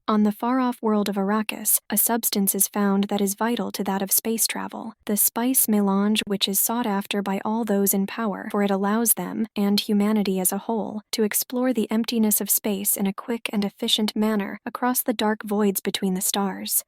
On the far-off world of Arrakis, a substance is found that is vital to that of space travel, the spice melange, which is sought after by all those in power, for it allows them, and humanity as a whole, to explore the emptiness of space in a quick and efficient manner across the dark voids between the stars.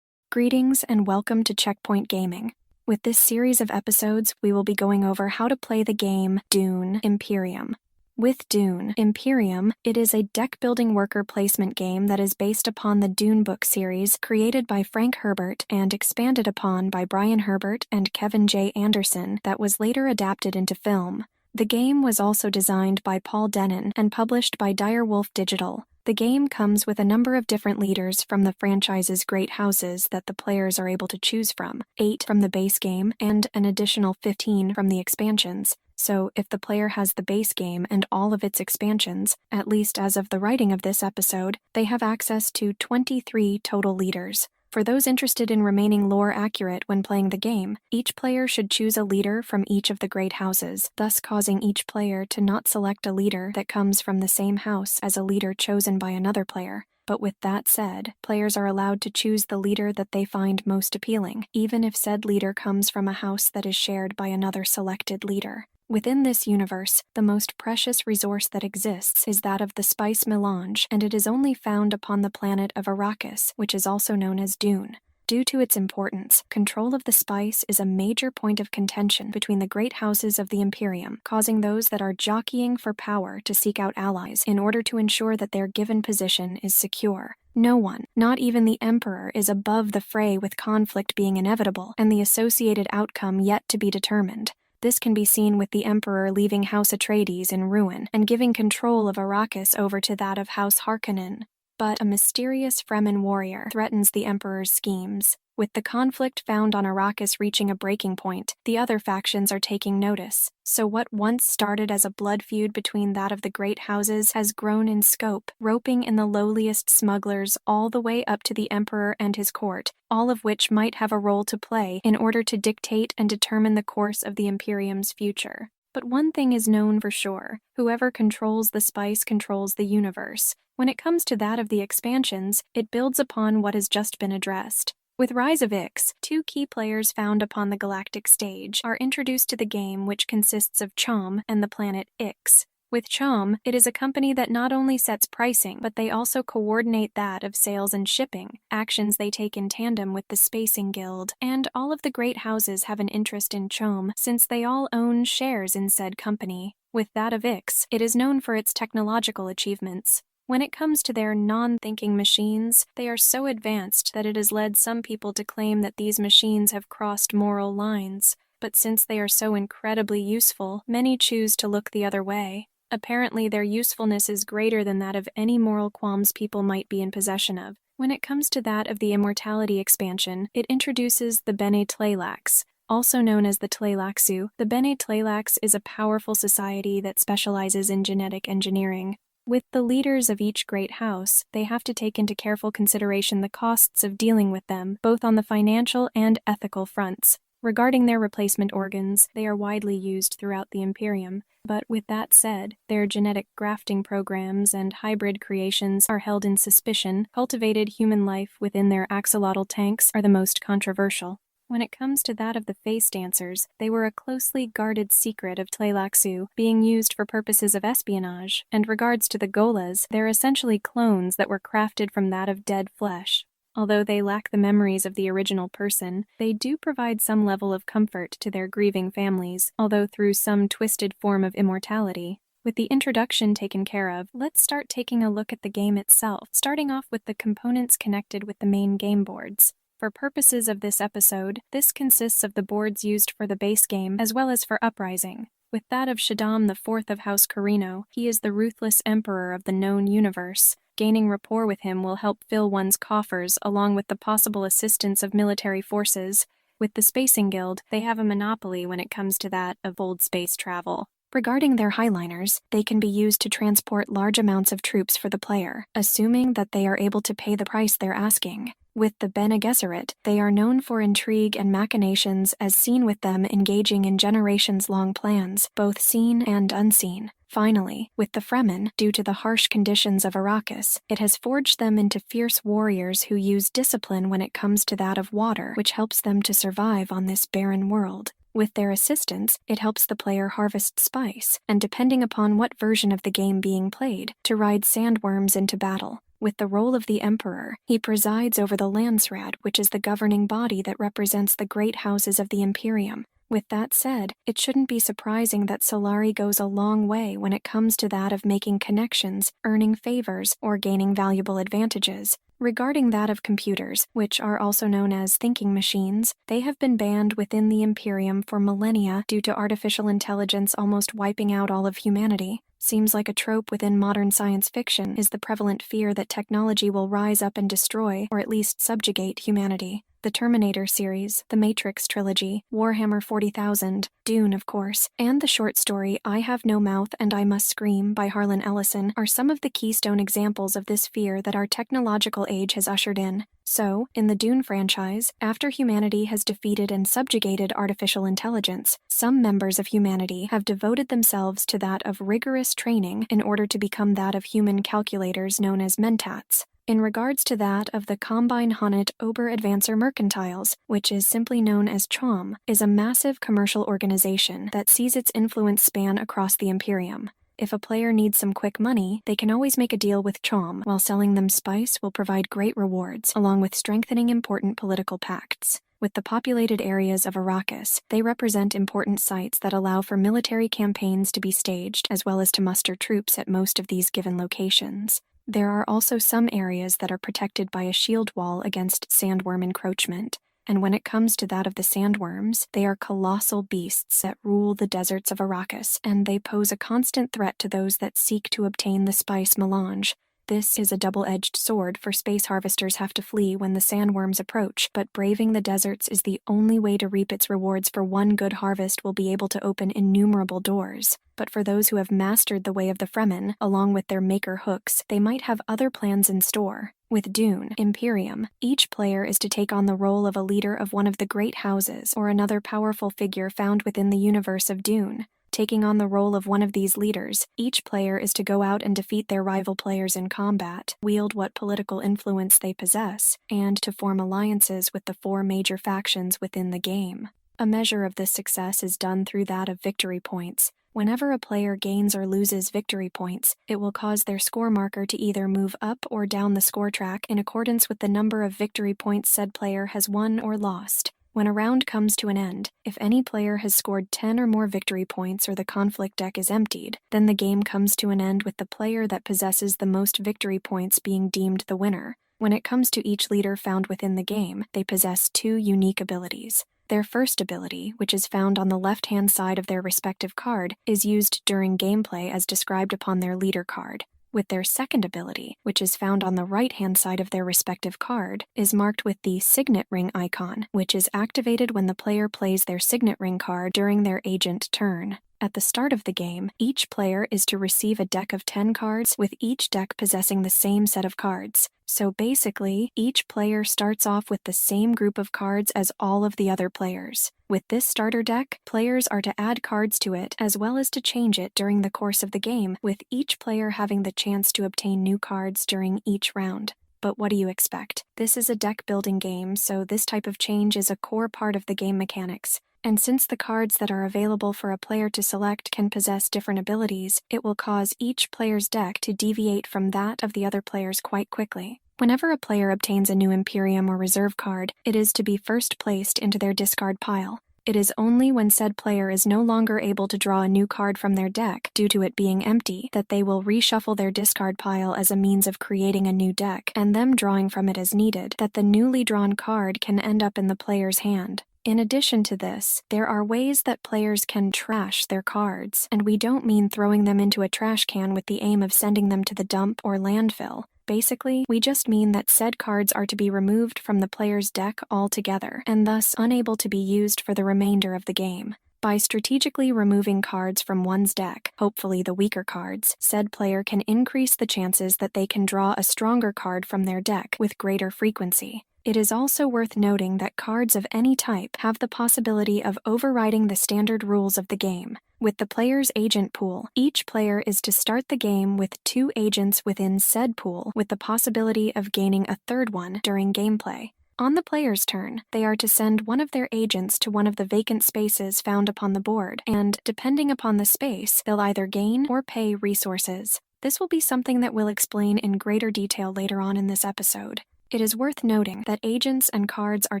Greetings and welcome to Checkpoint Gaming. With this series of episodes, we will be going over how to play the game Dune Imperium. With Dune Imperium, it is a deck-building worker placement game that is based upon the Dune book series created by Frank Herbert and expanded upon by Brian Herbert and Kevin J. Anderson that was later adapted into film. The game was also designed by Paul Denon and published by Direwolf Digital. The game comes with a number of different leaders from the franchise's great houses that the players are able to choose from, 8 from the base game and an additional 15 from the expansions. So, if the player has the base game and all of its expansions, at least as of the writing of this episode, they have access to 23 total leaders. For those interested in remaining lore accurate when playing the game, each player should choose a leader from each of the great houses, thus causing each player to not select a leader that comes from the same house as a leader chosen by another player. But with that said, players are allowed to choose the leader that they find most appealing, even if said leader comes from a house that is shared by another selected leader. Within this universe, the most precious resource that exists is that of the spice melange, and it is only found upon the planet of Arrakis, which is also known as Dune. Due to its importance, control of the spice is a major point of contention between the great houses of the Imperium, causing those that are jockeying for power to seek out allies in order to ensure that their given position is secure. No one, not even the Emperor, is above the fray, with conflict being inevitable and the associated outcome yet to be determined. This can be seen with the Emperor leaving House Atreides in ruin and giving control of Arrakis over to that of House Harkonnen. But a mysterious Fremen warrior threatens the Emperor's schemes. With the conflict found on Arrakis reaching a breaking point, the other factions are taking notice. So what once started as a blood feud between that of the great houses has grown in scope, roping in the lowliest smugglers all the way up to the Emperor and his court, all of which might have a role to play in order to dictate and determine the course of the Imperium's future. But one thing is known for sure: whoever controls the spice controls the universe. When it comes to that of the expansions, it builds upon what has just been addressed. With Rise of Ix, 2 key players found upon the galactic stage are introduced to the game, which consists of Chom and the planet Ix. With Chom, it is a company that not only sets pricing, but they also coordinate that of sales and shipping, actions they take in tandem with the Spacing Guild, and all of the great houses have an interest in Chom since they all own shares in said company. With that of Ix, it is known for its technological achievements. When it comes to their non-thinking machines, they are so advanced that it has led some people to claim that these machines have crossed moral lines. But since they are so incredibly useful, many choose to look the other way. Apparently, their usefulness is greater than that of any moral qualms people might be in possession of. When it comes to that of the Immortality expansion, it introduces the Bene Tleilax. Also known as the Tleilaxu, the Bene Tleilax is a powerful society that specializes in genetic engineering. With the leaders of each great house, they have to take into careful consideration the costs of dealing with them, both on the financial and ethical fronts. Regarding their replacement organs, they are widely used throughout the Imperium, but with that said, their genetic grafting programs and hybrid creations are held in suspicion. Cultivated human life within their axolotl tanks are the most controversial. When it comes to that of the face dancers, they were a closely guarded secret of Tleilaxu, being used for purposes of espionage, and regards to the Golas, they're essentially clones that were crafted from that of dead flesh. Although they lack the memories of the original person, they do provide some level of comfort to their grieving families, although through some twisted form of immortality. With the introduction taken care of, let's start taking a look at the game itself, starting off with the components connected with the main game boards. For purposes of this episode, this consists of the boards used for the base game as well as for Uprising. With that of Shaddam IV of House Carino, he is the ruthless emperor of the known universe. Gaining rapport with him will help fill one's coffers along with the possible assistance of military forces. With the Spacing Guild, they have a monopoly when it comes to that of old space travel. Regarding their highliners, they can be used to transport large amounts of troops for the player, assuming that they are able to pay the price they're asking. With the Bene Gesserit, they are known for intrigue and machinations as seen with them engaging in generations-long plans, both seen and unseen. Finally, with the Fremen, due to the harsh conditions of Arrakis, it has forged them into fierce warriors who use discipline when it comes to that of water, which helps them to survive on this barren world. With their assistance, it helps the player harvest spice, and depending upon what version of the game being played, to ride sandworms into battle. With the role of the Emperor, he presides over the Landsraad, which is the governing body that represents the great houses of the Imperium. With that said, it shouldn't be surprising that Solari goes a long way when it comes to that of making connections, earning favors, or gaining valuable advantages. Regarding that of computers, which are also known as thinking machines, they have been banned within the Imperium for millennia due to artificial intelligence almost wiping out all of humanity. Seems like a trope within modern science fiction is the prevalent fear that technology will rise up and destroy, or at least subjugate, humanity. The Terminator series, the Matrix trilogy, Warhammer 40,000, Dune, of course, and the short story I Have No Mouth and I Must Scream by Harlan Ellison are some of the keystone examples of this fear that our technological age has ushered in. So, in the Dune franchise, after humanity has defeated and subjugated artificial intelligence, some members of humanity have devoted themselves to that of rigorous training in order to become that of human calculators known as mentats. In regards to that of the Combine Honnet Ober-Advancer Mercantiles, which is simply known as CHOM, is a massive commercial organization that sees its influence span across the Imperium. If a player needs some quick money, they can always make a deal with CHOM, while selling them spice will provide great rewards, along with strengthening important political pacts. With the populated areas of Arrakis, they represent important sites that allow for military campaigns to be staged, as well as to muster troops at most of these given locations. There are also some areas that are protected by a shield wall against sandworm encroachment, and when it comes to that of the sandworms, they are colossal beasts that rule the deserts of Arrakis, and they pose a constant threat to those that seek to obtain the spice melange. This is a double-edged sword, for space harvesters have to flee when the sandworms approach, but braving the deserts is the only way to reap its rewards, for one good harvest will be able to open innumerable doors. But for those who have mastered the way of the Fremen, along with their maker hooks, they might have other plans in store. With Dune, Imperium, each player is to take on the role of a leader of one of the great houses or another powerful figure found within the universe of Dune. Taking on the role of one of these leaders, each player is to go out and defeat their rival players in combat, wield what political influence they possess, and to form alliances with the 4 major factions within the game. A measure of this success is done through that of victory points. Whenever a player gains or loses victory points, it will cause their score marker to either move up or down the score track in accordance with the number of victory points said player has won or lost. When a round comes to an end, if any player has scored 10 or more victory points or the conflict deck is emptied, then the game comes to an end with the player that possesses the most victory points being deemed the winner. When it comes to each leader found within the game, they possess 2 unique abilities. Their first ability, which is found on the left-hand side of their respective card, is used during gameplay as described upon their leader card. With their second ability, which is found on the right-hand side of their respective card, is marked with the Signet Ring icon, which is activated when the player plays their Signet Ring card during their agent turn. At the start of the game, each player is to receive a deck of 10 cards, with each deck possessing the same set of cards. So basically, each player starts off with the same group of cards as all of the other players. With this starter deck, players are to add cards to it as well as to change it during the course of the game, with each player having the chance to obtain new cards during each round. But what do you expect? This is a deck-building game, so this type of change is a core part of the game mechanics. And since the cards that are available for a player to select can possess different abilities, it will cause each player's deck to deviate from that of the other players quite quickly. Whenever a player obtains a new Imperium or reserve card, it is to be first placed into their discard pile. It is only when said player is no longer able to draw a new card from their deck due to it being empty that they will reshuffle their discard pile as a means of creating a new deck, and them drawing from it as needed, that the newly drawn card can end up in the player's hand. In addition to this, there are ways that players can trash their cards, and we don't mean throwing them into a trash can with the aim of sending them to the dump or landfill. Basically, we just mean that said cards are to be removed from the player's deck altogether, and thus unable to be used for the remainder of the game. By strategically removing cards from one's deck, hopefully the weaker cards, said player can increase the chances that they can draw a stronger card from their deck with greater frequency. It is also worth noting that cards of any type have the possibility of overriding the standard rules of the game. With the player's agent pool, each player is to start the game with 2 agents within said pool, with the possibility of gaining a third one during gameplay. On the player's turn, they are to send one of their agents to one of the vacant spaces found upon the board, and, depending upon the space, they'll either gain or pay resources. This will be something that we'll explain in greater detail later on in this episode. It is worth noting that agents and cards are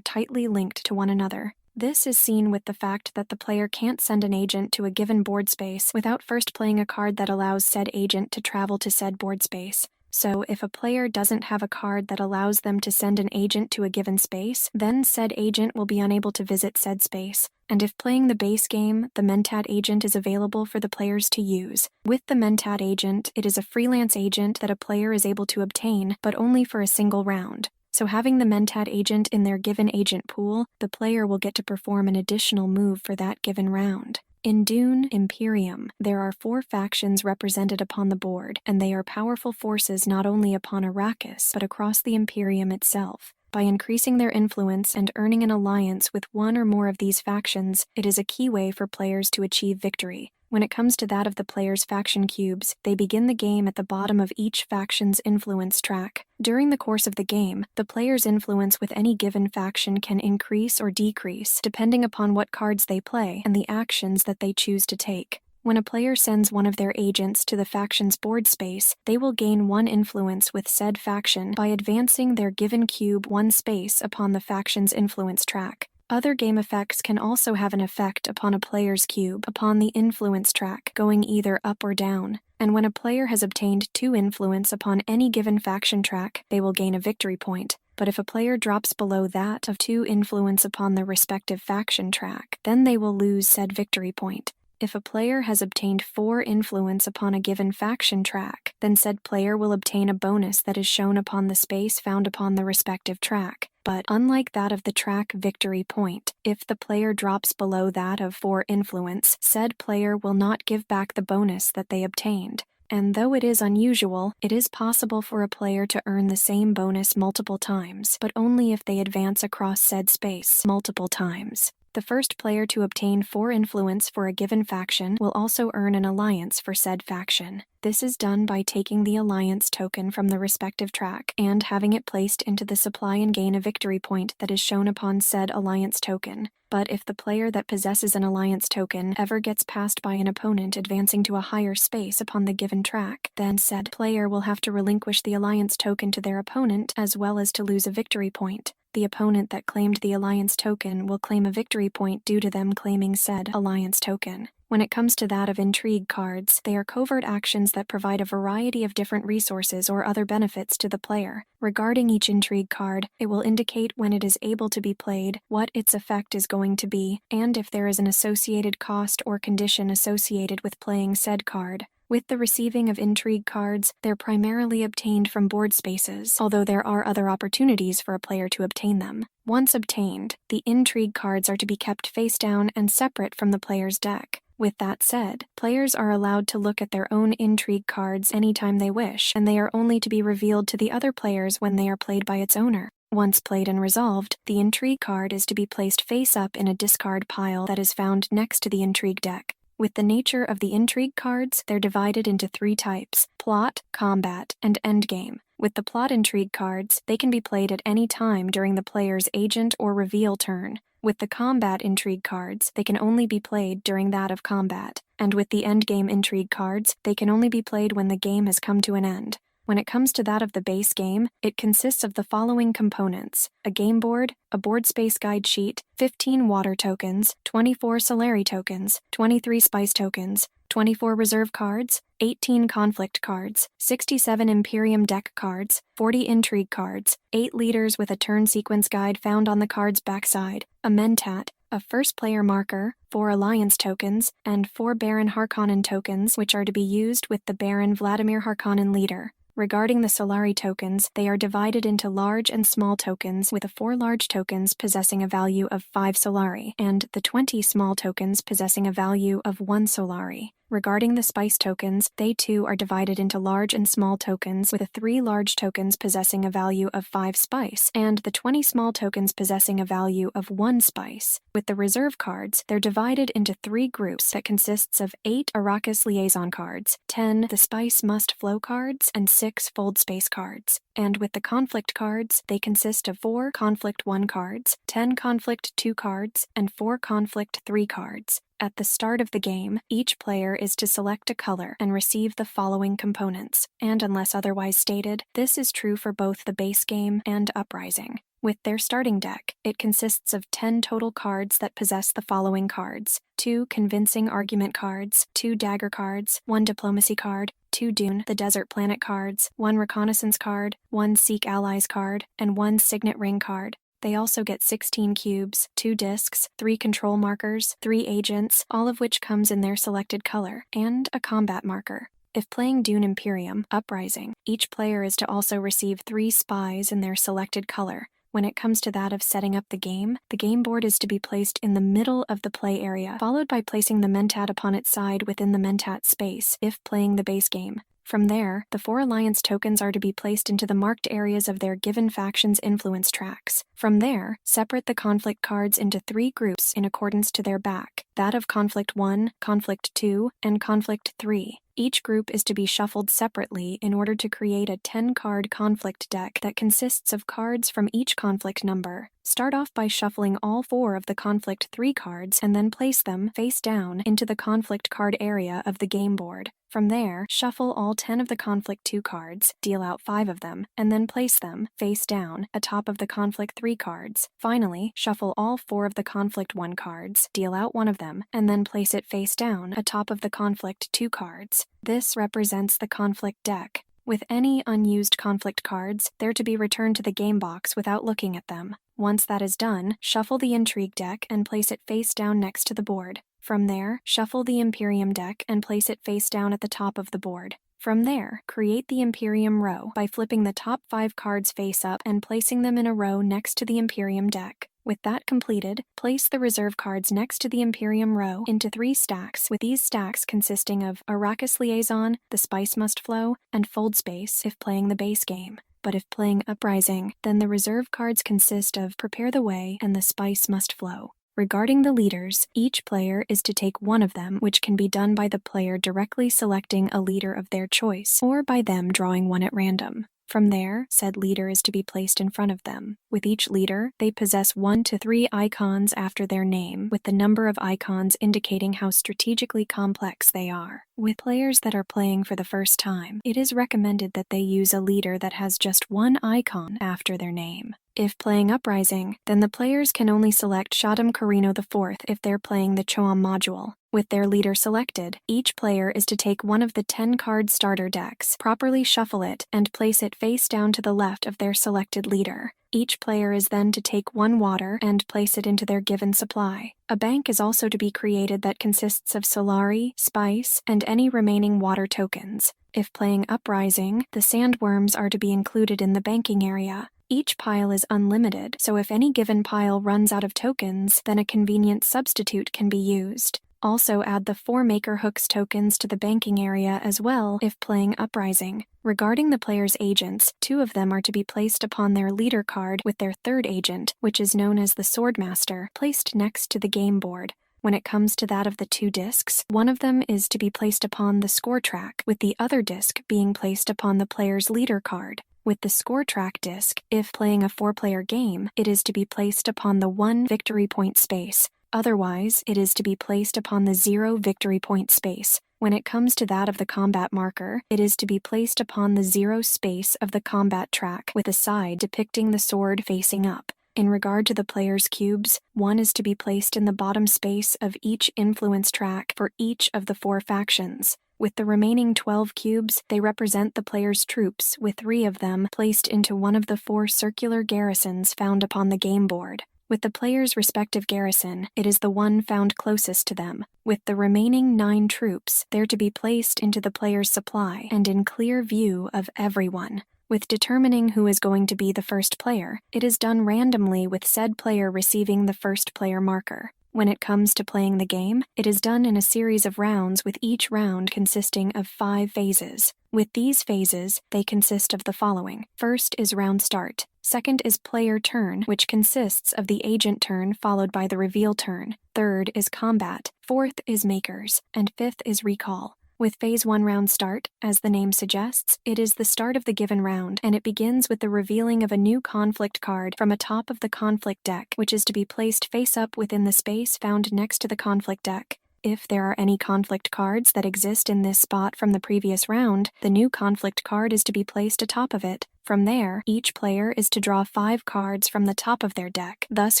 tightly linked to one another. This is seen with the fact that the player can't send an agent to a given board space without first playing a card that allows said agent to travel to said board space. So, if a player doesn't have a card that allows them to send an agent to a given space, then said agent will be unable to visit said space. And if playing the base game, the Mentat agent is available for the players to use. With the Mentat agent, it is a freelance agent that a player is able to obtain, but only for a single round. So having the Mentat agent in their given agent pool, the player will get to perform an additional move for that given round. In Dune, Imperium, there are 4 factions represented upon the board, and they are powerful forces not only upon Arrakis, but across the Imperium itself. By increasing their influence and earning an alliance with one or more of these factions, it is a key way for players to achieve victory. When it comes to that of the player's faction cubes, they begin the game at the bottom of each faction's influence track. During the course of the game, the player's influence with any given faction can increase or decrease, depending upon what cards they play and the actions that they choose to take. When a player sends one of their agents to the faction's board space, they will gain 1 influence with said faction by advancing their given cube 1 space upon the faction's influence track. Other game effects can also have an effect upon a player's cube upon the influence track, going either up or down. And when a player has obtained 2 influence upon any given faction track, they will gain a victory point. But if a player drops below that of 2 influence upon the respective faction track, then they will lose said victory point. If a player has obtained 4 influence upon a given faction track, then said player will obtain a bonus that is shown upon the space found upon the respective track. But unlike that of the track victory point, if the player drops below that of 4 influence, said player will not give back the bonus that they obtained. And though it is unusual, it is possible for a player to earn the same bonus multiple times, but only if they advance across said space multiple times. The first player to obtain 4 influence for a given faction will also earn an alliance for said faction. This is done by taking the alliance token from the respective track and having it placed into the supply and gain a victory point that is shown upon said alliance token. But if the player that possesses an alliance token ever gets passed by an opponent advancing to a higher space upon the given track, then said player will have to relinquish the alliance token to their opponent as well as to lose a victory point. The opponent that claimed the alliance token will claim a victory point due to them claiming said alliance token. When it comes to that of intrigue cards, they are covert actions that provide a variety of different resources or other benefits to the player. Regarding each intrigue card, it will indicate when it is able to be played, what its effect is going to be, and if there is an associated cost or condition associated with playing said card. With the receiving of intrigue cards, they're primarily obtained from board spaces, although there are other opportunities for a player to obtain them. Once obtained, the intrigue cards are to be kept face down and separate from the player's deck. With that said, players are allowed to look at their own intrigue cards anytime they wish, and they are only to be revealed to the other players when they are played by its owner. Once played and resolved, the intrigue card is to be placed face up in a discard pile that is found next to the intrigue deck. With the nature of the intrigue cards, they're divided into 3 types: plot, combat, and endgame. With the plot intrigue cards, they can be played at any time during the player's agent or reveal turn. With the combat intrigue cards, they can only be played during that of combat. And with the endgame intrigue cards, they can only be played when the game has come to an end. When it comes to that of the base game, it consists of the following components: a game board, a board space guide sheet, 15 water tokens, 24 Solari tokens, 23 spice tokens, 24 reserve cards, 18 conflict cards, 67 Imperium deck cards, 40 intrigue cards, 8 leaders with a turn sequence guide found on the card's backside, a mentat, a first player marker, 4 alliance tokens, and 4 Baron Harkonnen tokens, which are to be used with the Baron Vladimir Harkonnen leader. Regarding the Solari tokens, they are divided into large and small tokens, with the 4 large tokens possessing a value of 5 Solari, and the 20 small tokens possessing a value of 1 Solari. Regarding the spice tokens, they too are divided into large and small tokens, with the 3 large tokens possessing a value of 5 spice, and the 20 small tokens possessing a value of 1 spice. With the reserve cards, they're divided into 3 groups that consists of 8 Arrakis liaison cards, 10 the spice must flow cards, and 6 fold space cards. And with the conflict cards, they consist of 4 conflict 1 cards, 10 conflict 2 cards, and 4 conflict 3 cards. At the start of the game, each player is to select a color and receive the following components, and unless otherwise stated, this is true for both the base game and Uprising. With their starting deck, it consists of 10 total cards that possess the following cards: 2 convincing argument cards, 2 dagger cards, 1 diplomacy card, 2 Dune, the desert planet cards, 1 reconnaissance card, 1 seek allies card, and 1 signet ring card. They also get 16 cubes, 2 discs, 3 control markers, 3 agents, all of which comes in their selected color, and a combat marker. If playing Dune Imperium, Uprising, each player is to also receive 3 spies in their selected color. When it comes to that of setting up the game board is to be placed in the middle of the play area, followed by placing the Mentat upon its side within the Mentat space, if playing the base game. From there, the 4 alliance tokens are to be placed into the marked areas of their given faction's influence tracks. From there, separate the conflict cards into 3 groups in accordance to their back, that of Conflict 1, Conflict 2, and Conflict 3. Each group is to be shuffled separately in order to create a 10-card conflict deck that consists of cards from each conflict number. Start off by shuffling all 4 of the Conflict 3 cards and then place them, face down, into the conflict card area of the game board. From there, shuffle all 10 of the Conflict 2 cards, deal out 5 of them, and then place them, face down, atop of the Conflict 3 cards. Finally, shuffle all 4 of the Conflict 1 cards, deal out 1 of them, and then place it face down, atop of the Conflict 2 cards. This represents the conflict deck. With any unused conflict cards, they're to be returned to the game box without looking at them. Once that is done, shuffle the intrigue deck and place it face down next to the board. From there, shuffle the Imperium deck and place it face down at the top of the board. From there, create the Imperium row by flipping the top 5 cards face up and placing them in a row next to the Imperium deck. With that completed, place the reserve cards next to the Imperium row into 3 stacks, with these stacks consisting of Arrakis Liaison, the Spice Must Flow, and Fold Space if playing the base game. But if playing Uprising, then the reserve cards consist of Prepare the Way and the Spice Must Flow. Regarding the leaders, each player is to take one of them, which can be done by the player directly selecting a leader of their choice, or by them drawing one at random. From there, said leader is to be placed in front of them. With each leader, they possess 1 to 3 icons after their name, with the number of icons indicating how strategically complex they are. With players that are playing for the first time, it is recommended that they use a leader that has just 1 icon after their name. If playing Uprising, then the players can only select Shaddam Carino IV if they're playing the Choam module. With their leader selected, each player is to take one of the 10-card starter decks, properly shuffle it, and place it face down to the left of their selected leader. Each player is then to take 1 water and place it into their given supply. A bank is also to be created that consists of Solari, Spice, and any remaining water tokens. If playing Uprising, the sandworms are to be included in the banking area. Each pile is unlimited, so if any given pile runs out of tokens, then a convenient substitute can be used. Also add the 4 Maker Hooks tokens to the banking area as well if playing Uprising. Regarding the player's agents, 2 of them are to be placed upon their leader card with their 3rd agent, which is known as the Swordmaster, placed next to the game board. When it comes to that of the 2 discs, one of them is to be placed upon the score track, with the other disc being placed upon the player's leader card. With the score track disc, if playing a 4-player game, it is to be placed upon the 1 victory point space. Otherwise, it is to be placed upon the 0 victory point space. When it comes to that of the combat marker, it is to be placed upon the 0 space of the combat track, with a side depicting the sword facing up. In regard to the player's cubes, 1 is to be placed in the bottom space of each influence track for each of the 4 factions. With the remaining 12 cubes, they represent the player's troops, with 3 of them placed into one of the 4 circular garrisons found upon the game board. With the player's respective garrison, it is the one found closest to them. With the remaining 9 troops, they're to be placed into the player's supply and in clear view of everyone. With determining who is going to be the first player, it is done randomly with said player receiving the first player marker. When it comes to playing the game, it is done in a series of rounds with each round consisting of 5 phases. With these phases, they consist of the following. First is round start. Second is player turn, which consists of the agent turn followed by the reveal turn. Third is combat. Fourth is makers. And fifth is recall. With Phase 1 round start, as the name suggests, it is the start of the given round, and it begins with the revealing of a new conflict card from atop of the conflict deck, which is to be placed face up within the space found next to the conflict deck. If there are any conflict cards that exist in this spot from the previous round, the new conflict card is to be placed atop of it. From there, each player is to draw 5 cards from the top of their deck, thus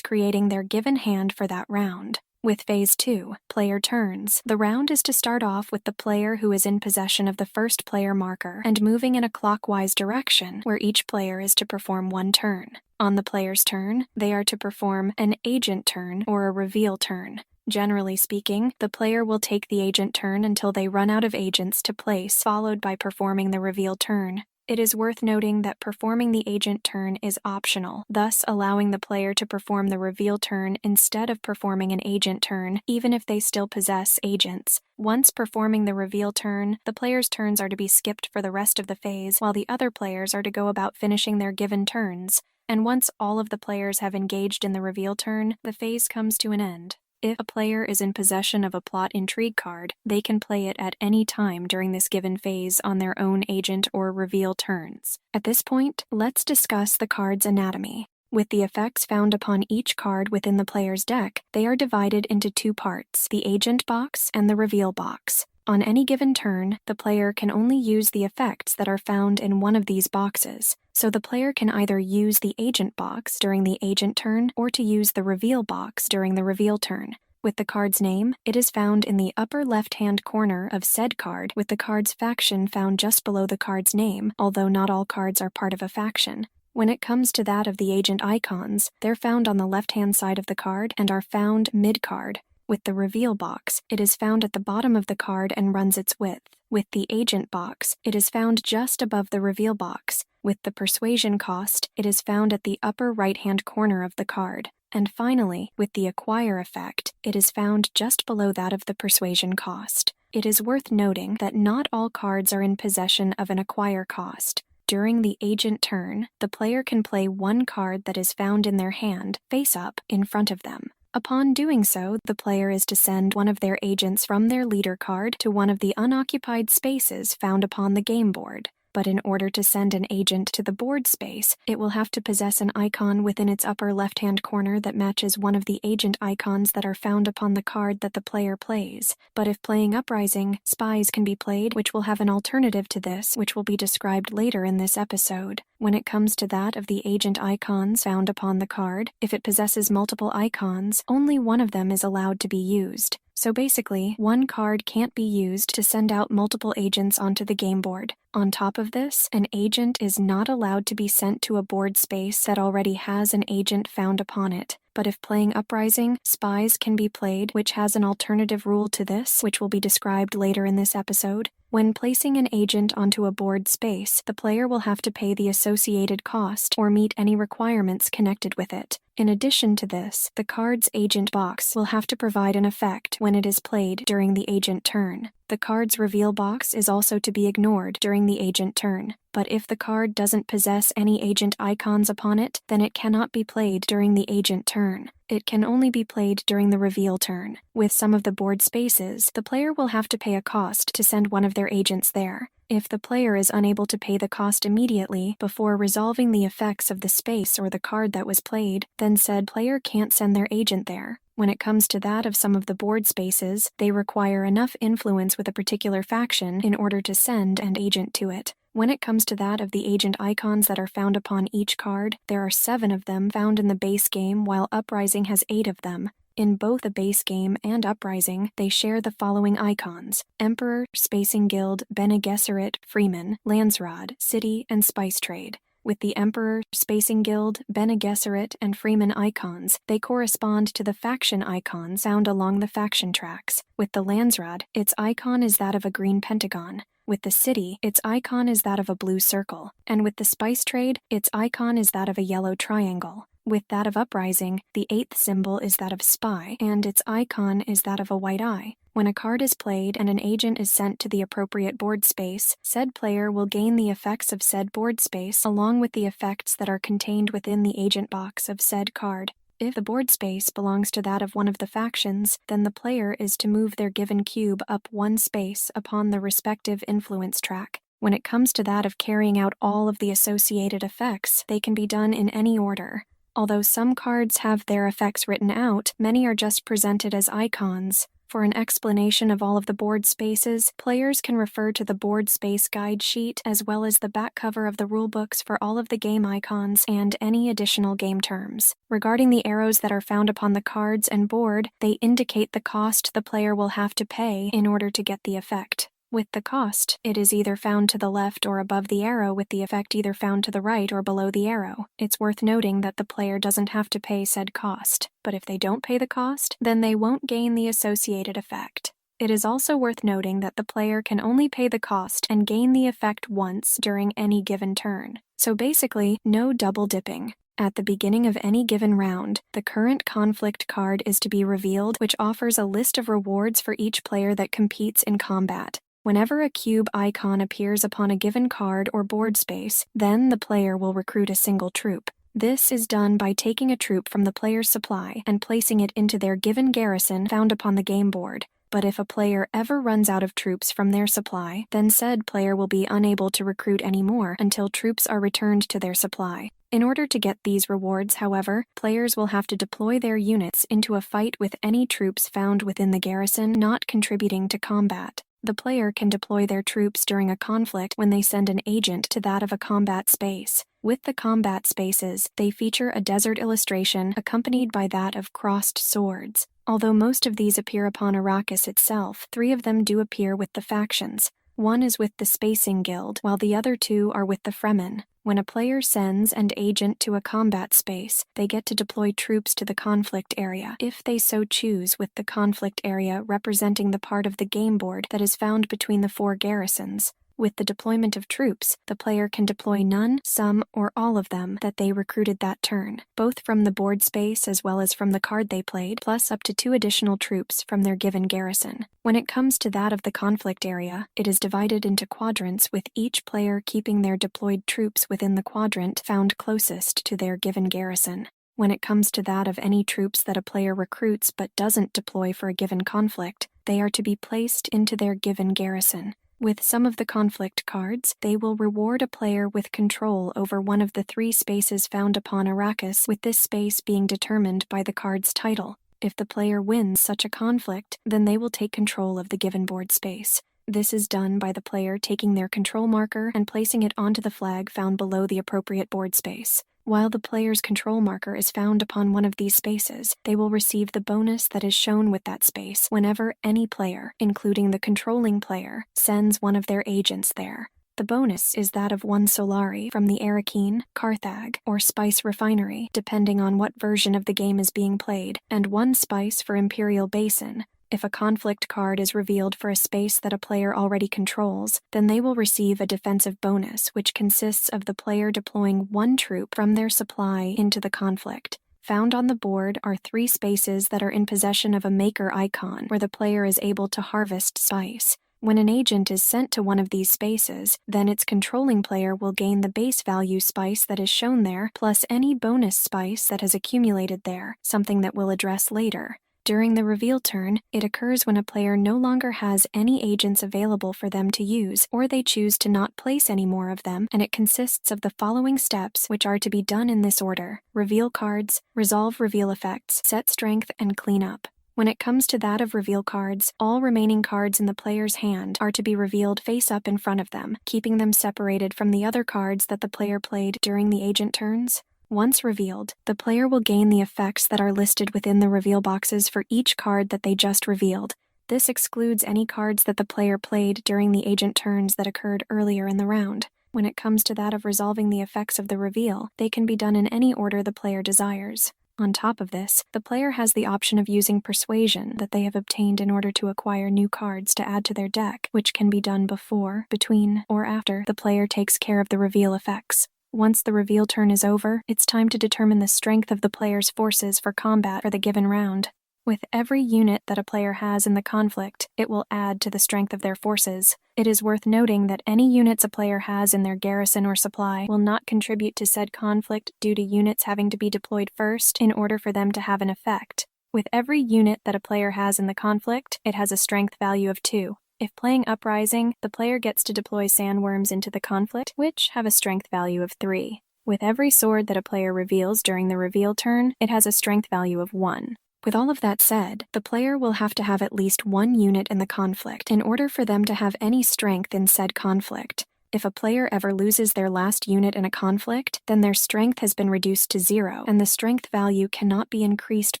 creating their given hand for that round. With Phase 2, player turns, the round is to start off with the player who is in possession of the first player marker and moving in a clockwise direction, where each player is to perform 1 turn. On the player's turn, they are to perform an agent turn or a reveal turn. Generally speaking, the player will take the agent turn until they run out of agents to place, followed by performing the reveal turn. It is worth noting that performing the agent turn is optional, thus allowing the player to perform the reveal turn instead of performing an agent turn, even if they still possess agents. Once performing the reveal turn, the player's turns are to be skipped for the rest of the phase, while the other players are to go about finishing their given turns. And once all of the players have engaged in the reveal turn, the phase comes to an end. If a player is in possession of a plot intrigue card, they can play it at any time during this given phase on their own agent or reveal turns. At this point, let's discuss the card's anatomy. With the effects found upon each card within the player's deck, they are divided into 2 parts, the agent box and the reveal box. On any given turn, the player can only use the effects that are found in one of these boxes, so the player can either use the agent box during the agent turn or to use the reveal box during the reveal turn. With the card's name, it is found in the upper left-hand corner of said card, with the card's faction found just below the card's name, although not all cards are part of a faction. When it comes to that of the agent icons, they're found on the left-hand side of the card and are found mid-card. With the reveal box, it is found at the bottom of the card and runs its width. With the agent box, it is found just above the reveal box. With the persuasion cost, it is found at the upper right-hand corner of the card. And finally, with the acquire effect, it is found just below that of the persuasion cost. It is worth noting that not all cards are in possession of an acquire cost. During the agent turn, the player can play 1 card that is found in their hand, face up, in front of them. Upon doing so, the player is to send one of their agents from their leader card to one of the unoccupied spaces found upon the game board. But in order to send an agent to the board space, it will have to possess an icon within its upper left-hand corner that matches one of the agent icons that are found upon the card that the player plays. But if playing Uprising, spies can be played, which will have an alternative to this, which will be described later in this episode. When it comes to that of the agent icons found upon the card, if it possesses multiple icons, only one of them is allowed to be used. So basically, 1 card can't be used to send out multiple agents onto the game board. On top of this, an agent is not allowed to be sent to a board space that already has an agent found upon it. But if playing Uprising, spies can be played, which has an alternative rule to this, which will be described later in this episode. When placing an agent onto a board space, the player will have to pay the associated cost or meet any requirements connected with it. In addition to this, the card's agent box will have to provide an effect when it is played during the agent turn. The card's reveal box is also to be ignored during the agent turn, but if the card doesn't possess any agent icons upon it, then it cannot be played during the agent turn. It can only be played during the reveal turn. With some of the board spaces, the player will have to pay a cost to send one of their agents there. If the player is unable to pay the cost immediately before resolving the effects of the space or the card that was played, then said player can't send their agent there. When it comes to that of some of the board spaces, they require enough influence with a particular faction in order to send an agent to it. When it comes to that of the agent icons that are found upon each card, there are 7 of them found in the base game, while Uprising has 8 of them. In both the base game and Uprising, they share the following icons: Emperor, Spacing Guild, Bene Gesserit, Freeman, Landsrod, City, and Spice Trade. With the Emperor, Spacing Guild, Bene Gesserit, and Freeman icons, they correspond to the faction icons found along the faction tracks. With the Landsrod, its icon is that of a green pentagon. With the City, its icon is that of a blue circle. And with the Spice Trade, its icon is that of a yellow triangle. With that of Uprising, the 8th symbol is that of Spy, and its icon is that of a white eye. When a card is played and an agent is sent to the appropriate board space, said player will gain the effects of said board space along with the effects that are contained within the agent box of said card. If the board space belongs to that of one of the factions, then the player is to move their given cube up one space upon the respective influence track. When it comes to that of carrying out all of the associated effects, they can be done in any order. Although some cards have their effects written out, many are just presented as icons. For an explanation of all of the board spaces, players can refer to the board space guide sheet as well as the back cover of the rulebooks for all of the game icons and any additional game terms. Regarding the arrows that are found upon the cards and board, they indicate the cost the player will have to pay in order to get the effect. With the cost, it is either found to the left or above the arrow, with the effect either found to the right or below the arrow. It's worth noting that the player doesn't have to pay said cost, but if they don't pay the cost, then they won't gain the associated effect. It is also worth noting that the player can only pay the cost and gain the effect once during any given turn. So basically, no double dipping. At the beginning of any given round, the current conflict card is to be revealed, which offers a list of rewards for each player that competes in combat. Whenever a cube icon appears upon a given card or board space, then the player will recruit a single troop. This is done by taking a troop from the player's supply and placing it into their given garrison found upon the game board. But if a player ever runs out of troops from their supply, then said player will be unable to recruit any more until troops are returned to their supply. In order to get these rewards, however, players will have to deploy their units into a fight with any troops found within the garrison not contributing to combat. The player can deploy their troops during a conflict when they send an agent to that of a combat space. With the combat spaces, they feature a desert illustration accompanied by that of crossed swords. Although most of these appear upon Arrakis itself, 3 of them do appear with the factions. One is with the Spacing Guild, while the other 2 are with the Fremen. When a player sends an agent to a combat space, they get to deploy troops to the conflict area, if they so choose, with the conflict area representing the part of the game board that is found between the 4 garrisons. With the deployment of troops, the player can deploy none, some, or all of them that they recruited that turn, both from the board space as well as from the card they played, plus up to 2 additional troops from their given garrison. When it comes to that of the conflict area, it is divided into quadrants, with each player keeping their deployed troops within the quadrant found closest to their given garrison. When it comes to that of any troops that a player recruits but doesn't deploy for a given conflict, they are to be placed into their given garrison. With some of the conflict cards, they will reward a player with control over one of the 3 spaces found upon Arrakis, with this space being determined by the card's title. If the player wins such a conflict, then they will take control of the given board space. This is done by the player taking their control marker and placing it onto the flag found below the appropriate board space. While the player's control marker is found upon one of these spaces, they will receive the bonus that is shown with that space whenever any player, including the controlling player, sends one of their agents there. The bonus is that of 1 Solari from the Arakeen, Carthag, or Spice Refinery, depending on what version of the game is being played, and 1 spice for Imperial Basin. If a conflict card is revealed for a space that a player already controls, then they will receive a defensive bonus, which consists of the player deploying 1 troop from their supply into the conflict. Found on the board are 3 spaces that are in possession of a maker icon, where the player is able to harvest spice. When an agent is sent to one of these spaces, then its controlling player will gain the base value spice that is shown there, plus any bonus spice that has accumulated there, something that we'll address later. During the reveal turn, it occurs when a player no longer has any agents available for them to use, or they choose to not place any more of them, and it consists of the following steps, which are to be done in this order: reveal cards, resolve reveal effects, set strength, and clean up. When it comes to that of reveal cards, all remaining cards in the player's hand are to be revealed face up in front of them, keeping them separated from the other cards that the player played during the agent turns. Once revealed, the player will gain the effects that are listed within the reveal boxes for each card that they just revealed. This excludes any cards that the player played during the agent turns that occurred earlier in the round. When it comes to that of resolving the effects of the reveal, they can be done in any order the player desires. On top of this, the player has the option of using persuasion that they have obtained in order to acquire new cards to add to their deck, which can be done before, between, or after the player takes care of the reveal effects. Once the reveal turn is over, it's time to determine the strength of the player's forces for combat for the given round. With every unit that a player has in the conflict, it will add to the strength of their forces. It is worth noting that any units a player has in their garrison or supply will not contribute to said conflict due to units having to be deployed first in order for them to have an effect. With every unit that a player has in the conflict, it has a strength value of 2. If playing Uprising, the player gets to deploy sandworms into the conflict, which have a strength value of 3. With every sword that a player reveals during the reveal turn, it has a strength value of 1. With all of that said, the player will have to have at least one unit in the conflict in order for them to have any strength in said conflict. If a player ever loses their last unit in a conflict, then their strength has been reduced to 0, and the strength value cannot be increased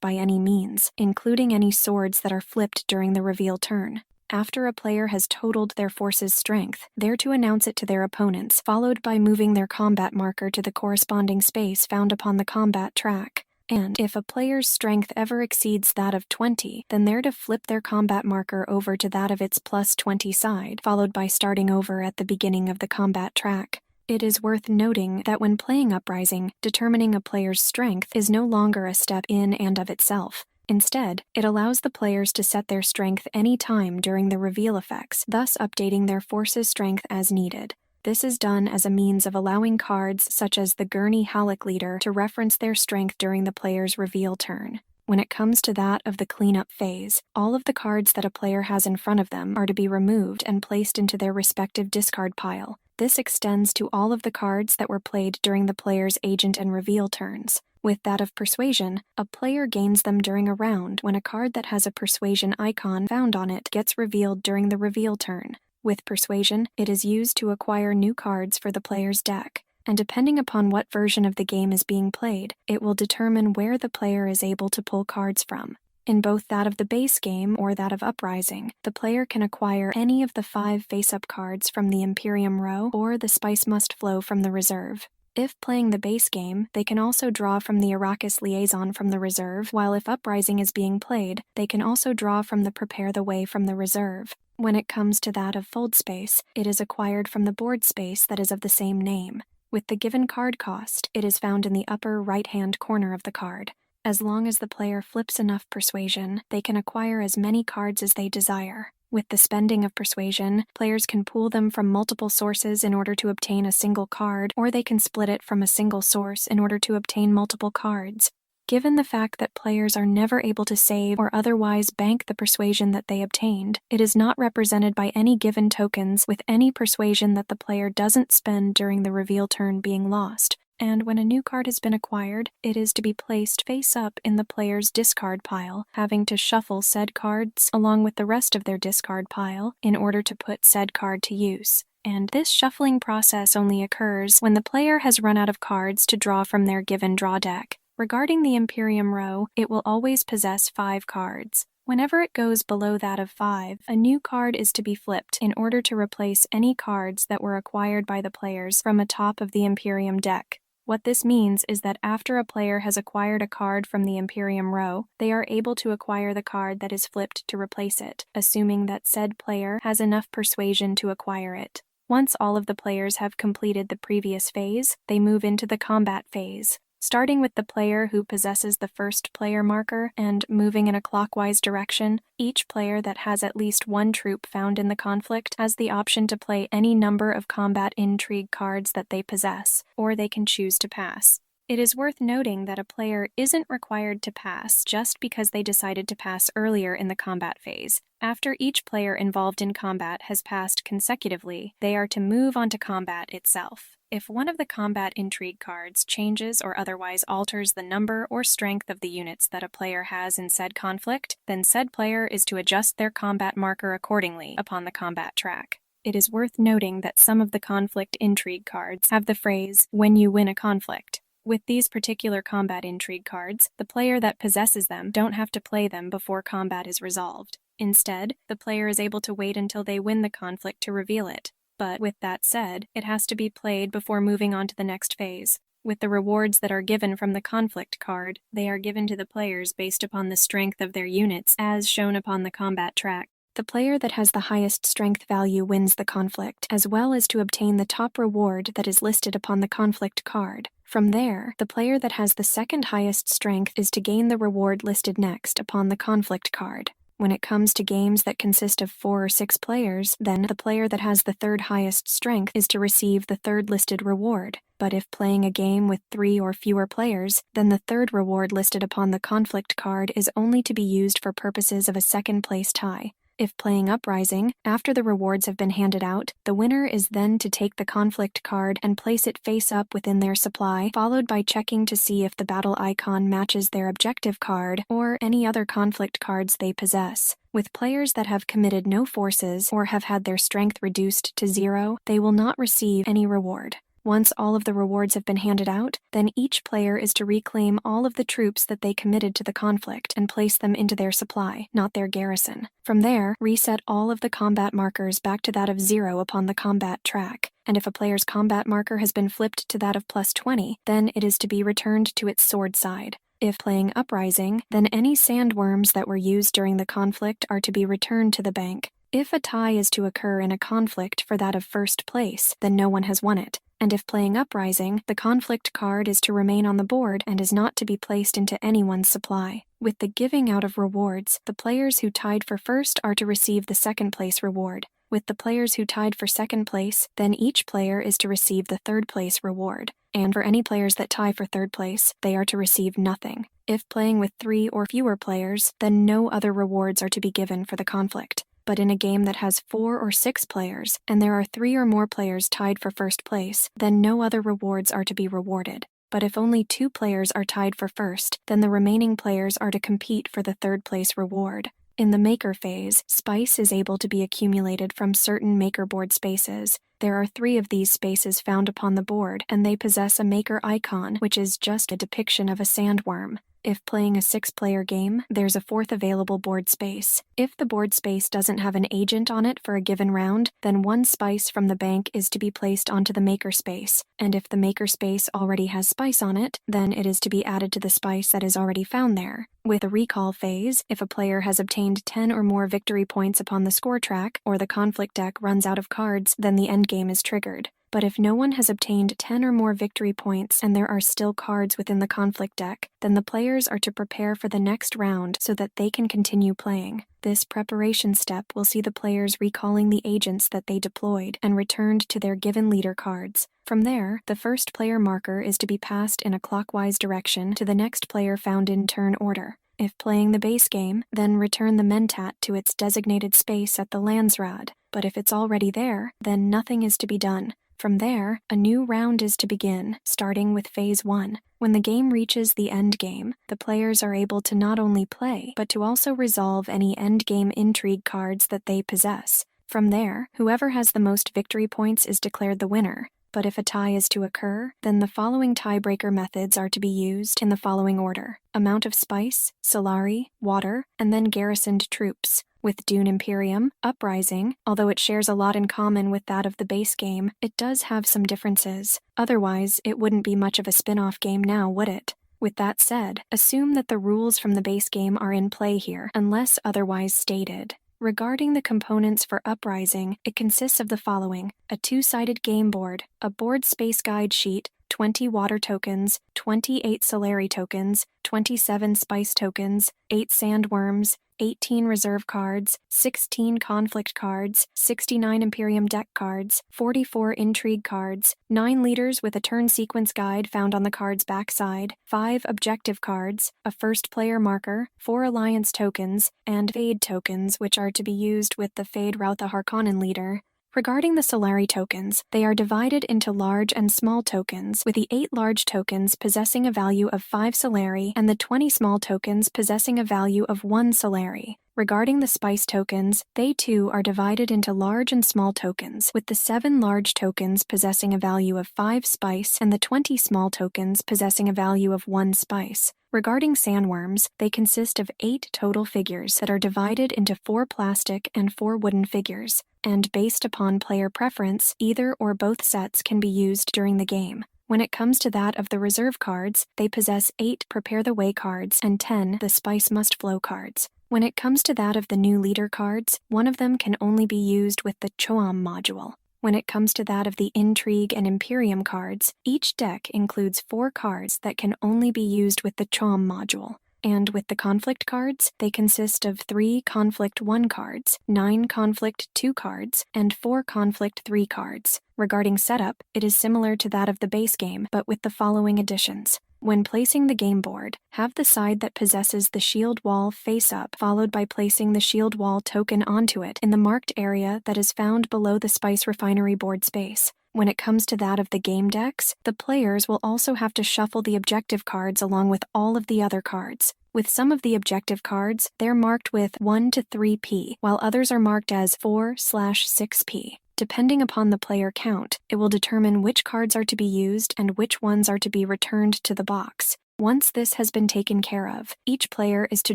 by any means, including any swords that are flipped during the reveal turn. After a player has totaled their force's strength, they're to announce it to their opponents, followed by moving their combat marker to the corresponding space found upon the combat track. And if a player's strength ever exceeds that of 20, then they're to flip their combat marker over to that of its plus 20 side, followed by starting over at the beginning of the combat track. It is worth noting that when playing Uprising, determining a player's strength is no longer a step in and of itself. Instead, it allows the players to set their strength any time during the reveal effects, thus updating their force's strength as needed. This is done as a means of allowing cards such as the Gurney Halleck Leader to reference their strength during the player's reveal turn. When it comes to that of the cleanup phase, all of the cards that a player has in front of them are to be removed and placed into their respective discard pile. This extends to all of the cards that were played during the player's agent and reveal turns. With that of Persuasion, a player gains them during a round when a card that has a Persuasion icon found on it gets revealed during the reveal turn. With Persuasion, it is used to acquire new cards for the player's deck, and depending upon what version of the game is being played, it will determine where the player is able to pull cards from. In both that of the base game or that of Uprising, the player can acquire any of the 5 face-up cards from the Imperium row or the Spice Must Flow from the reserve. If playing the base game, they can also draw from the Arrakis Liaison from the reserve, while if Uprising is being played, they can also draw from the Prepare the Way from the reserve. When it comes to that of Fold Space, it is acquired from the board space that is of the same name. With the given card cost, it is found in the upper right-hand corner of the card. As long as the player flips enough Persuasion, they can acquire as many cards as they desire. With the spending of Persuasion, players can pool them from multiple sources in order to obtain a single card, or they can split it from a single source in order to obtain multiple cards. Given the fact that players are never able to save or otherwise bank the Persuasion that they obtained, it is not represented by any given tokens, with any Persuasion that the player doesn't spend during the reveal turn being lost. And when a new card has been acquired, it is to be placed face up in the player's discard pile, having to shuffle said cards along with the rest of their discard pile in order to put said card to use. And this shuffling process only occurs when the player has run out of cards to draw from their given draw deck. Regarding the Imperium row, it will always possess 5 cards. Whenever it goes below that of 5, a new card is to be flipped in order to replace any cards that were acquired by the players from atop of the Imperium deck. What this means is that after a player has acquired a card from the Imperium row, they are able to acquire the card that is flipped to replace it, assuming that said player has enough Persuasion to acquire it. Once all of the players have completed the previous phase, they move into the combat phase. Starting with the player who possesses the first player marker and moving in a clockwise direction, each player that has at least one troop found in the conflict has the option to play any number of combat intrigue cards that they possess, or they can choose to pass. It is worth noting that a player isn't required to pass just because they decided to pass earlier in the combat phase. After each player involved in combat has passed consecutively, they are to move on to combat itself. If one of the combat intrigue cards changes or otherwise alters the number or strength of the units that a player has in said conflict, then said player is to adjust their combat marker accordingly upon the combat track. It is worth noting that some of the conflict intrigue cards have the phrase, "when you win a conflict." With these particular combat intrigue cards, the player that possesses them don't have to play them before combat is resolved. Instead, the player is able to wait until they win the conflict to reveal it. But with that said, it has to be played before moving on to the next phase. With the rewards that are given from the conflict card, they are given to the players based upon the strength of their units, as shown upon the combat track. The player that has the highest strength value wins the conflict, as well as to obtain the top reward that is listed upon the conflict card. From there, the player that has the second highest strength is to gain the reward listed next upon the conflict card. When it comes to games that consist of 4 or 6 players, then the player that has the third highest strength is to receive the third listed reward. But if playing a game with 3 or fewer players, then the third reward listed upon the conflict card is only to be used for purposes of a second-place tie. If playing Uprising, after the rewards have been handed out, the winner is then to take the conflict card and place it face up within their supply, followed by checking to see if the battle icon matches their objective card or any other conflict cards they possess. With players that have committed no forces or have had their strength reduced to 0, they will not receive any reward. Once all of the rewards have been handed out, then each player is to reclaim all of the troops that they committed to the conflict and place them into their supply, not their garrison. From there, reset all of the combat markers back to that of 0 upon the combat track, and if a player's combat marker has been flipped to that of +20, then it is to be returned to its sword side. If playing Uprising, then any sandworms that were used during the conflict are to be returned to the bank. If a tie is to occur in a conflict for that of first place, then no one has won it. And if playing Uprising, the conflict card is to remain on the board and is not to be placed into anyone's supply. With the giving out of rewards, the players who tied for first are to receive the second place reward. With the players who tied for second place, then each player is to receive the third place reward. And for any players that tie for third place, they are to receive nothing. If playing with 3 or fewer players, then no other rewards are to be given for the conflict. But in a game that has 4 or 6 players, and there are 3 or more players tied for first place, then no other rewards are to be rewarded. But if only 2 players are tied for first, then the remaining players are to compete for the third place reward. In the maker phase, spice is able to be accumulated from certain maker board spaces. There are 3 of these spaces found upon the board, and they possess a maker icon, which is just a depiction of a sandworm. If playing a 6-player game, there's a 4th available board space. If the board space doesn't have an agent on it for a given round, then 1 spice from the bank is to be placed onto the maker space, and if the maker space already has spice on it, then it is to be added to the spice that is already found there. With a recall phase, if a player has obtained 10 or more victory points upon the score track, or the conflict deck runs out of cards, then the endgame is triggered. But if no one has obtained 10 or more victory points and there are still cards within the conflict deck, then the players are to prepare for the next round so that they can continue playing. This preparation step will see the players recalling the agents that they deployed and returned to their given leader cards. From there, the first player marker is to be passed in a clockwise direction to the next player found in turn order. If playing the base game, then return the mentat to its designated space at the Landsrad. But if it's already there, then nothing is to be done. From there, a new round is to begin, starting with Phase 1. When the game reaches the end game, the players are able to not only play, but to also resolve any endgame intrigue cards that they possess. From there, whoever has the most victory points is declared the winner. But if a tie is to occur, then the following tiebreaker methods are to be used in the following order: amount of spice, solari, water, and then garrisoned troops. With Dune Imperium, Uprising, although it shares a lot in common with that of the base game, it does have some differences. Otherwise, it wouldn't be much of a spin-off game now, would it? With that said, assume that the rules from the base game are in play here, unless otherwise stated. Regarding the components for Uprising, it consists of the following: a 2-sided game board, a board space guide sheet, 20 water tokens, 28 solari tokens, 27 spice tokens, 8 sandworms, 18 reserve cards, 16 conflict cards, 69 Imperium deck cards, 44 intrigue cards, 9 leaders with a turn sequence guide found on the card's backside, 5 objective cards, a first player marker, 4 alliance tokens, and fade tokens, which are to be used with the Fade Routha Harkonnen leader. Regarding the Solari tokens, they are divided into large and small tokens, with the 8 large tokens possessing a value of 5 Solari and the 20 small tokens possessing a value of 1 Solari. Regarding the spice tokens, they too are divided into large and small tokens, with the 7 large tokens possessing a value of 5 spice and the 20 small tokens possessing a value of 1 spice. Regarding sandworms, they consist of 8 total figures that are divided into 4 plastic and 4 wooden figures, and based upon player preference, either or both sets can be used during the game. When it comes to that of the reserve cards, they possess 8 Prepare the Way cards and 10 the Spice Must Flow cards. When it comes to that of the new leader cards, one of them can only be used with the Choam module. When it comes to that of the Intrigue and Imperium cards, each deck includes 4 cards that can only be used with the Choam module. And with the Conflict cards, they consist of 3 Conflict 1 cards, 9 Conflict 2 cards, and 4 Conflict 3 cards. Regarding setup, it is similar to that of the base game, but with the following additions. When placing the game board, have the side that possesses the shield wall face up, followed by placing the shield wall token onto it in the marked area that is found below the Spice Refinery board space. When it comes to that of the game decks, the players will also have to shuffle the objective cards along with all of the other cards. With some of the objective cards, they're marked with 1 to 3p, while others are marked as 4/6p. Depending upon the player count, it will determine which cards are to be used and which ones are to be returned to the box. Once this has been taken care of, each player is to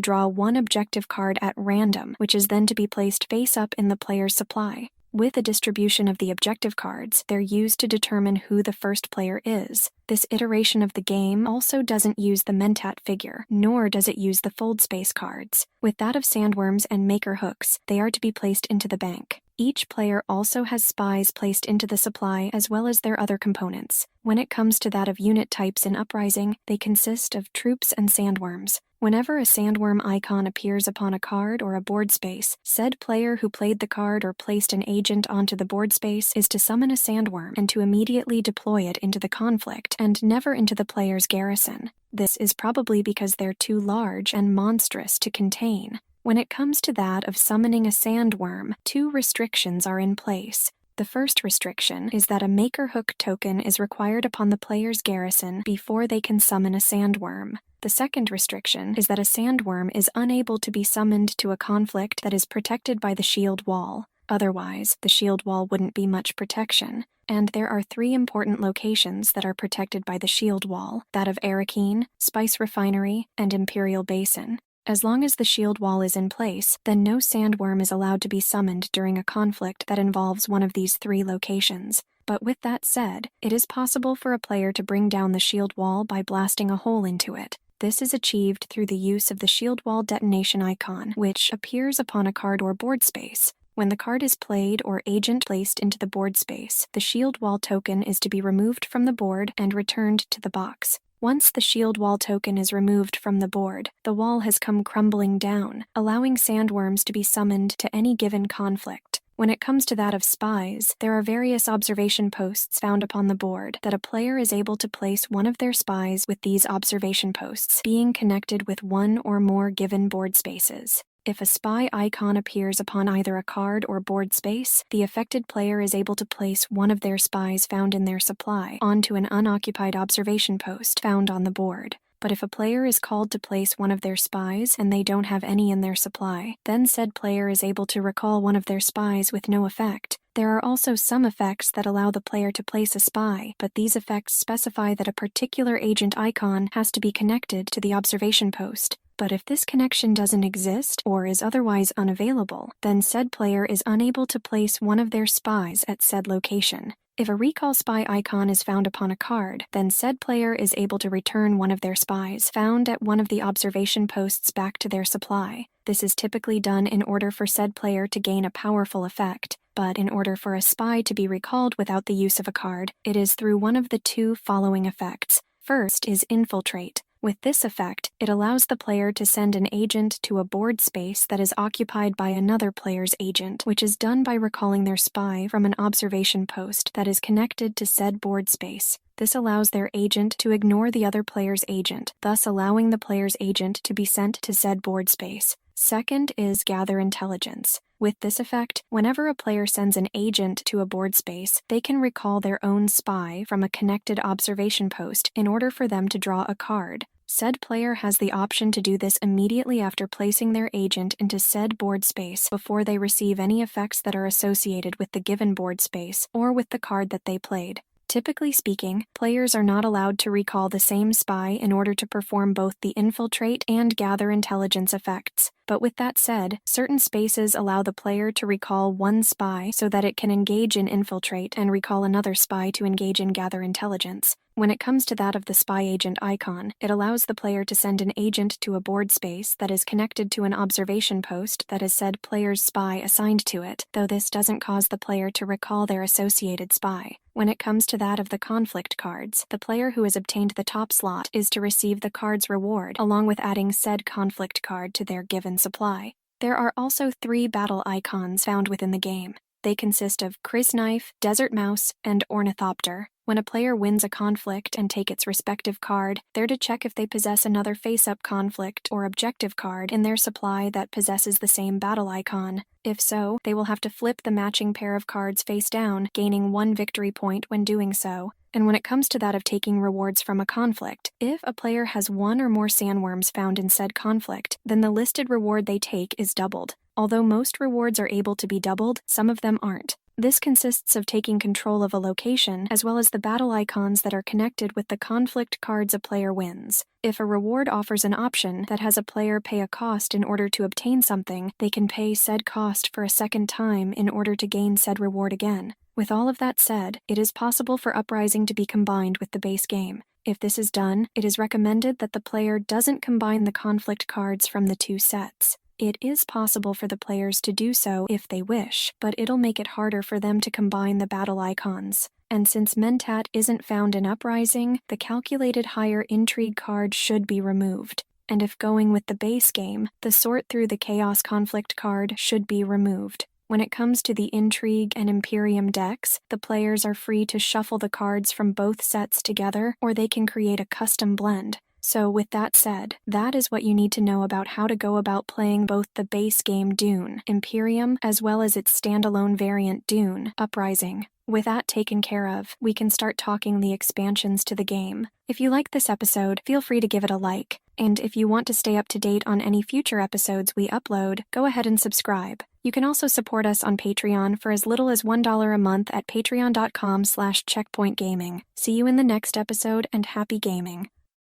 draw 1 objective card at random, which is then to be placed face up in the player's supply. With the distribution of the objective cards, they're used to determine who the first player is. This iteration of the game also doesn't use the Mentat figure, nor does it use the fold space cards. With that of sandworms and maker hooks, they are to be placed into the bank. Each player also has spies placed into the supply as well as their other components. When it comes to that of unit types in Uprising, they consist of troops and sandworms. Whenever a sandworm icon appears upon a card or a board space, said player who played the card or placed an agent onto the board space is to summon a sandworm and to immediately deploy it into the conflict and never into the player's garrison. This is probably because they're too large and monstrous to contain. When it comes to that of summoning a sandworm, 2 restrictions are in place. The first restriction is that a Maker Hook token is required upon the player's garrison before they can summon a sandworm. The second restriction is that a sandworm is unable to be summoned to a conflict that is protected by the shield wall. Otherwise, the shield wall wouldn't be much protection. And there are 3 important locations that are protected by the shield wall, that of Arakeen, Spice Refinery, and Imperial Basin. As long as the shield wall is in place, then no sandworm is allowed to be summoned during a conflict that involves one of these 3 locations. But with that said, it is possible for a player to bring down the shield wall by blasting a hole into it. This is achieved through the use of the shield wall detonation icon, which appears upon a card or board space. When the card is played or agent placed into the board space, the shield wall token is to be removed from the board and returned to the box. Once the shield wall token is removed from the board, the wall has come crumbling down, allowing sandworms to be summoned to any given conflict. When it comes to that of spies, there are various observation posts found upon the board that a player is able to place one of their spies with these observation posts being connected with 1 or more given board spaces. If a spy icon appears upon either a card or board space, the affected player is able to place one of their spies found in their supply onto an unoccupied observation post found on the board. But if a player is called to place one of their spies and they don't have any in their supply, then said player is able to recall one of their spies with no effect. There are also some effects that allow the player to place a spy, but these effects specify that a particular agent icon has to be connected to the observation post. But if this connection doesn't exist or is otherwise unavailable, then said player is unable to place one of their spies at said location. If a recall spy icon is found upon a card, then said player is able to return one of their spies found at one of the observation posts back to their supply. This is typically done in order for said player to gain a powerful effect, but in order for a spy to be recalled without the use of a card, it is through one of the 2 following effects. First is Infiltrate. With this effect, it allows the player to send an agent to a board space that is occupied by another player's agent, which is done by recalling their spy from an observation post that is connected to said board space. This allows their agent to ignore the other player's agent, thus allowing the player's agent to be sent to said board space. Second is Gather Intelligence. With this effect, whenever a player sends an agent to a board space, they can recall their own spy from a connected observation post in order for them to draw a card. Said player has the option to do this immediately after placing their agent into said board space before they receive any effects that are associated with the given board space or with the card that they played. Typically speaking, players are not allowed to recall the same spy in order to perform both the Infiltrate and Gather Intelligence effects. But with that said, certain spaces allow the player to recall one spy so that it can engage in Infiltrate and recall another spy to engage in Gather Intelligence. When it comes to that of the spy agent icon, it allows the player to send an agent to a board space that is connected to an observation post that has said player's spy assigned to it, though this doesn't cause the player to recall their associated spy. When it comes to that of the conflict cards, the player who has obtained the top slot is to receive the card's reward, along with adding said conflict card to their given supply. There are also 3 battle icons found within the game. They consist of Crysknife, Desert Mouse, and Ornithopter. When a player wins a conflict and take its respective card, they're to check if they possess another face-up conflict or objective card in their supply that possesses the same battle icon. If so, they will have to flip the matching pair of cards face down, gaining 1 victory point when doing so. And when it comes to that of taking rewards from a conflict, if a player has 1 or more sandworms found in said conflict, then the listed reward they take is doubled. Although most rewards are able to be doubled, some of them aren't. This consists of taking control of a location, as well as the battle icons that are connected with the conflict cards a player wins. If a reward offers an option that has a player pay a cost in order to obtain something, they can pay said cost for a second time in order to gain said reward again. With all of that said, it is possible for Uprising to be combined with the base game. If this is done, it is recommended that the player doesn't combine the conflict cards from the 2 sets. It is possible for the players to do so if they wish, but it'll make it harder for them to combine the battle icons. And since Mentat isn't found in Uprising, the calculated higher intrigue card should be removed. And if going with the base game, the sort through the Chaos conflict card should be removed. When it comes to the Intrigue and Imperium decks, the players are free to shuffle the cards from both sets together, or they can create a custom blend. So with that said, that is what you need to know about how to go about playing both the base game Dune, Imperium, as well as its standalone variant Dune, Uprising. With that taken care of, we can start talking the expansions to the game. If you like this episode, feel free to give it a like. And if you want to stay up to date on any future episodes we upload, go ahead and subscribe. You can also support us on Patreon for as little as $1 a month at patreon.com/checkpointgaming. See you in the next episode, and happy gaming.